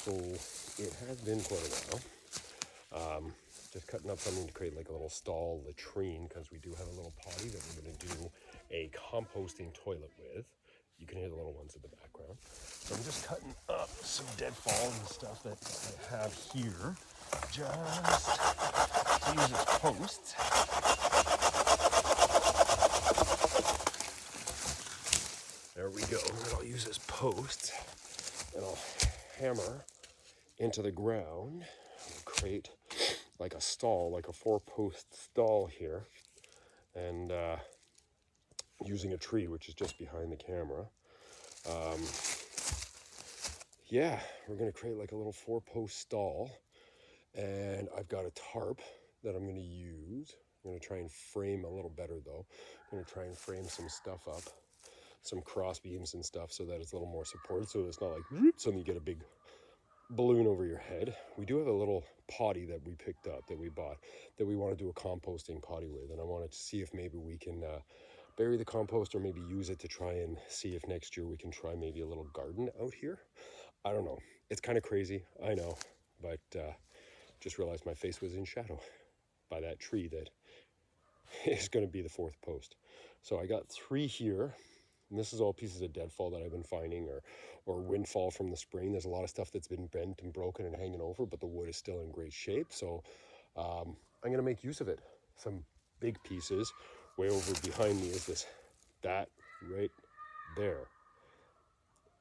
So it has been quite a while. Just cutting up something to create like a little stall latrine, because we do have a little potty that we're going to do a composting toilet with. You can hear the little ones in the background. So I'm just cutting up some deadfall and stuff that I have here, just to use as posts. There we go. And I'll use as posts, and I'll hammer into the ground, create like a stall, like a 4-post stall here, and using a tree which is just behind the camera. Yeah, we're gonna create like a little 4-post stall, and I've got a tarp that I'm gonna use. I'm gonna try and frame a little better though. I'm gonna try and frame some stuff up, some cross beams and stuff, so that it's a little more supported, so it's not like suddenly you get a big balloon over your head. We do have a little potty that we picked up, that we bought, that we want to do a composting potty with, and I wanted to see if maybe we can bury the compost, or maybe use it to try and see if next year we can try maybe a little garden out here. I don't know. It's kind of crazy, I know, but just realized my face was in shadow by that tree that is going to be the 4th post. So I got 3 here. And this is all pieces of deadfall that I've been finding, or windfall from the spring. There's a lot of stuff that's been bent and broken and hanging over, but the wood is still in great shape. So I'm going to make use of it. Some big pieces. Way over behind me is that right there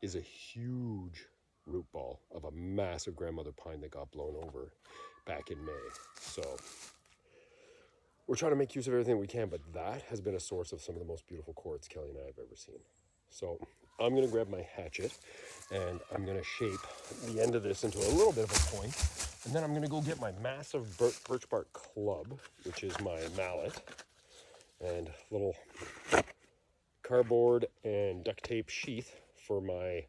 is a huge root ball of a massive grandmother pine that got blown over back in May. So we're trying to make use of everything we can, but that has been a source of some of the most beautiful quartz Kelly and I have ever seen. So I'm going to grab my hatchet, and I'm going to shape the end of this into a little bit of a point, and then I'm going to go get my massive birch bark club, which is my mallet, and little cardboard and duct tape sheath for my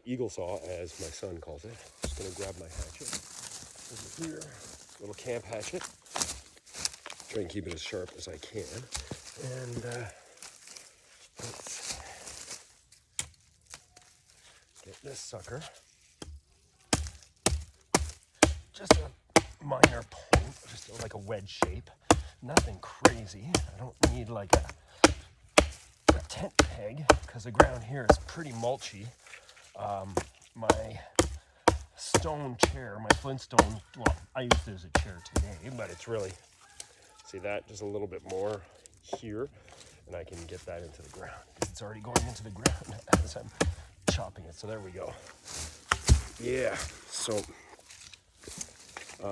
eagle saw, as my son calls it. Just going to grab my hatchet over here, little camp hatchet. Try and keep it as sharp as I can. And let's get this sucker. Just a minor point, just like a wedge shape. Nothing crazy. I don't need like a tent peg, because the ground here is pretty mulchy. My stone chair, my Flintstone, well, I used it as a chair today, but it's really, see that, just a little bit more here, and I can get that into the ground. It's already going into the ground as I'm chopping it. So there we go. Yeah, so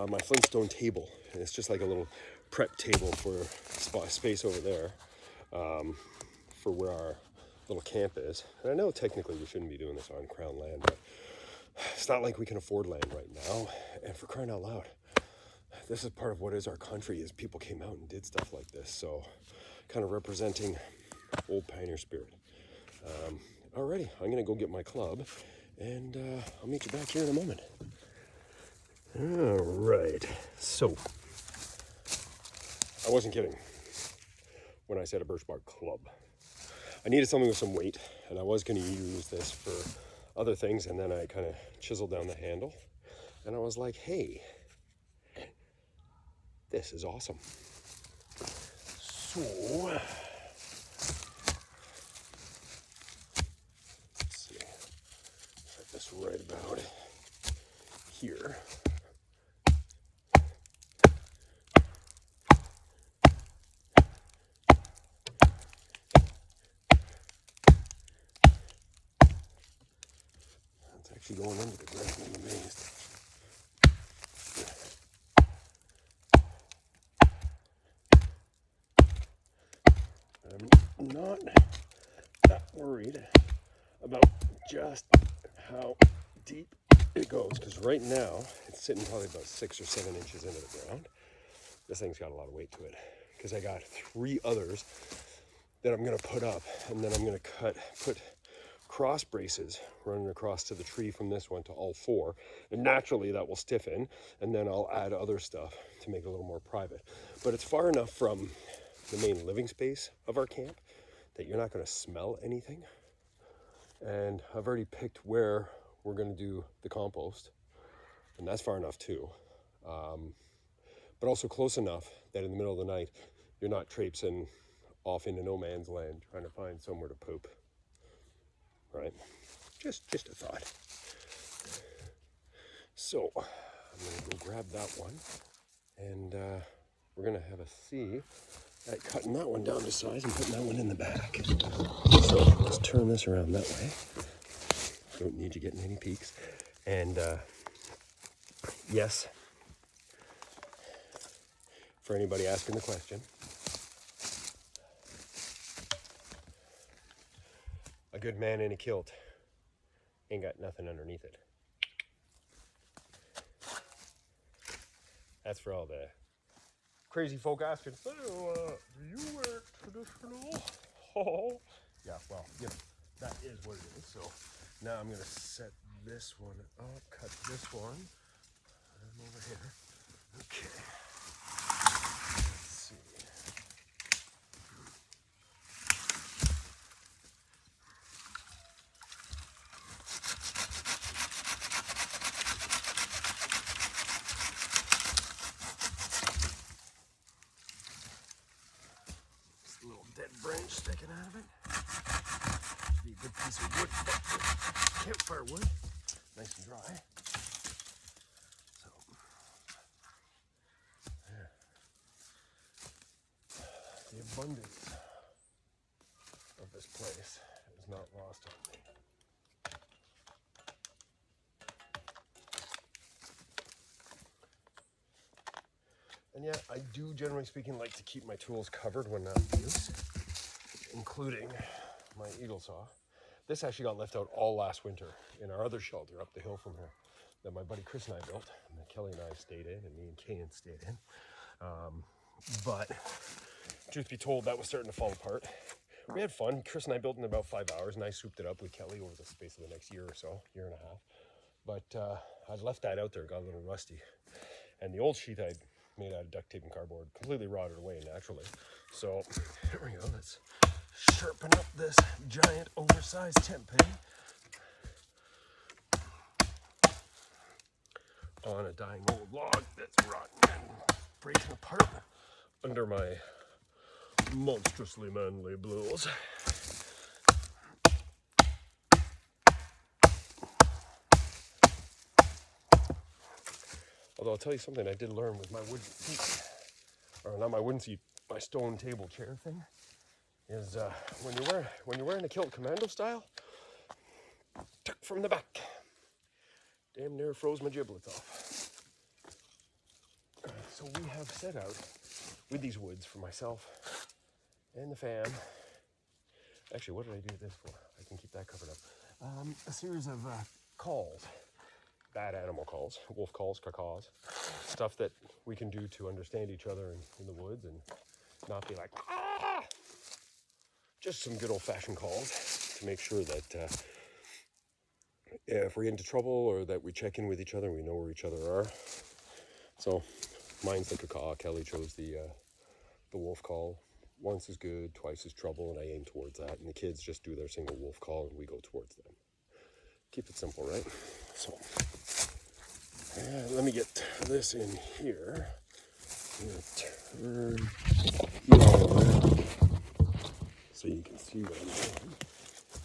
my Flintstone table, and it's just like a little prep table for space over there, for where our little camp is. And I know technically we shouldn't be doing this on Crown land, but it's not like we can afford land right now. And for crying out loud, this is part of what is our country, is people came out and did stuff like this. So kind of representing old pioneer spirit. Alrighty, I'm gonna go get my club, and I'll meet you back here in a moment. All right, so I wasn't kidding when I said a birch bark club. I needed something with some weight, and I was going to use this for other things, and then I kind of chiseled down the handle, and I was like, hey, this is awesome. So let's see, set this right about here. It's actually going into the ground. I'm amazed. I'm not that worried about just how deep it goes, because right now it's sitting probably about 6 or 7 inches into the ground. This thing's got a lot of weight to it, because I got 3 others that I'm going to put up, and then I'm going to put cross braces running across to the tree from this one to all 4, and naturally that will stiffen, and then I'll add other stuff to make it a little more private. But it's far enough from the main living space of our camp that you're not going to smell anything. And I've already picked where we're going to do the compost, and that's far enough too. But also close enough that in the middle of the night, you're not traipsing off into no man's land trying to find somewhere to poop, right? Just a thought. So I'm going to go grab that one, and we're going to have a see at cutting that one down to size and putting that one in the back. So let's turn this around that way. Don't need you getting any peeks. And yes, for anybody asking the question, a good man in a kilt ain't got nothing underneath it. That's for all the crazy folk asking, so, do you wear traditional? Oh, yeah, well, yeah, that is what it is. So now I'm going to set this one up, cut this one, put them over here. Okay. Let's see. Just a little dead branch sticking out of it. Be a good piece of wood, campfire wood, nice and dry. So, yeah. The abundance of this place is not lost on me. And yeah, I do, generally speaking, like to keep my tools covered when not in use, including my eagle saw. This actually got left out all last winter in our other shelter up the hill from here that my buddy Chris and I built, and that Kelly and I stayed in, and me and Kayan stayed in. But truth be told, that was starting to fall apart. We had fun. Chris and I built in about 5 hours, and I souped it up with Kelly over the space of the next year or so, year and a half. But I'd left that out there, got a little rusty. And the old sheet I'd made out of duct tape and cardboard completely rotted away naturally. So here we go. Let's sharpen up this giant oversized tent peg on a dying old log that's rotten and breaking apart under my monstrously manly blows. Although I'll tell you something I did learn with my wooden seat, or not my wooden seat, my stone table chair thing, is when you're wearing a kilt commando style, tuck from the back. Damn near froze my giblets off. So we have set out with these woods for myself and the fam. Actually, what did I do this for? I can keep that covered up. A series of calls. Bad animal calls, wolf calls, cacaws, stuff that we can do to understand each other in the woods and not be like, ah! Just some good old-fashioned calls to make sure that if we get into trouble or that we check in with each other, we know where each other are. So mine's the cacaw. Kelly chose the wolf call. Once is good, twice is trouble, and I aim towards that. And the kids just do their single wolf call, and we go towards them. Keep it simple, right? So let me get this in here. I'm going to turn you over so you can see what I'm doing.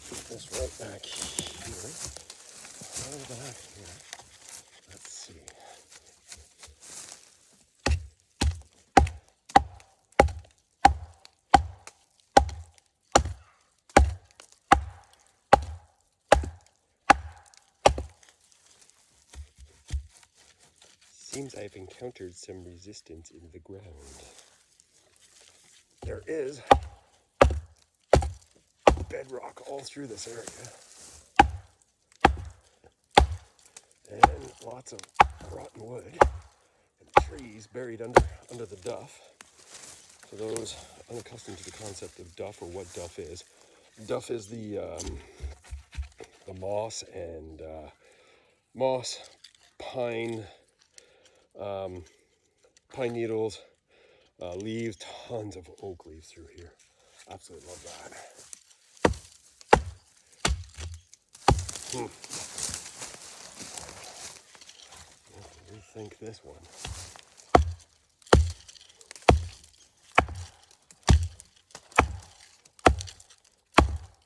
Put this right back here. Right back here. Let's see. Seems I've encountered some resistance in the ground. There is bedrock all through this area. And lots of rotten wood and trees buried under the duff. For those unaccustomed to the concept of duff or what duff is the moss and pine needles, leaves, tons of oak leaves through here. Absolutely love that. rethink this one.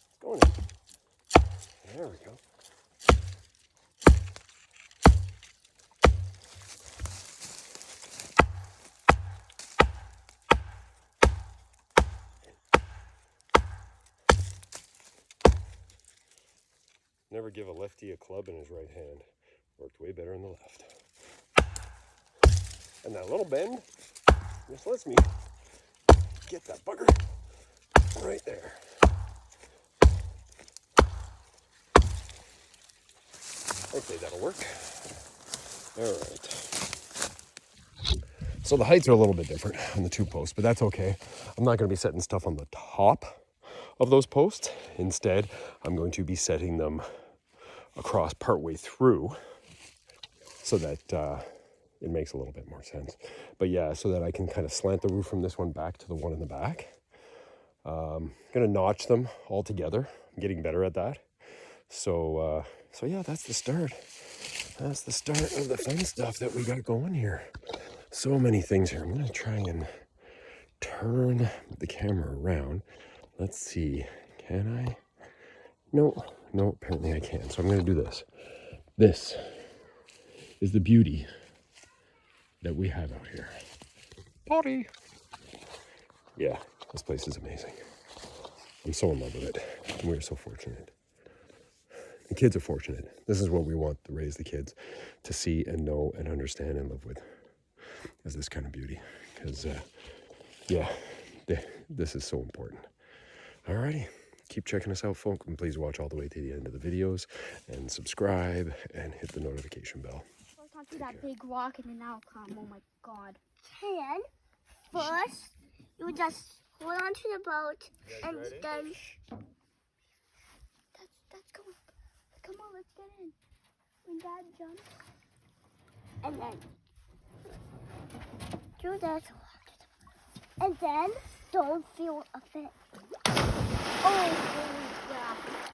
It's going in. There we go. Never give a lefty a club in his right hand. Worked way better in the left. And that little bend just lets me get that bugger right there. Okay, that'll work. All right. So the heights are a little bit different on the two posts, but that's okay. I'm not going to be setting stuff on the top of those posts. Instead, I'm going to be setting them across partway through so that it makes a little bit more sense. But yeah, so that I can kind of slant the roof from this one back to the one in the back. Gonna notch them all together. I'm getting better at that. So yeah, that's the start. That's the start of the fun stuff that we got going here. So many things here. I'm gonna try and turn the camera around. Let's see, can I? No, apparently I can't. So I'm gonna do this. This is the beauty that we have out here. Potty. Yeah, this place is amazing. I'm so in love with it. And we're so fortunate. The kids are fortunate. This is what we want to raise the kids to see and know and understand and live with, is this kind of beauty. Because, yeah, this is so important. Alrighty, keep checking us out, folks, and please watch all the way to the end of the videos and subscribe and hit the notification bell. First onto that big rock and then that'll come. Oh my god. And first, you just hold on to the boat and ready? then that's going. Come on, let's get in. When Dad jumps, and then do this, and then don't feel a fit. Oh, yeah.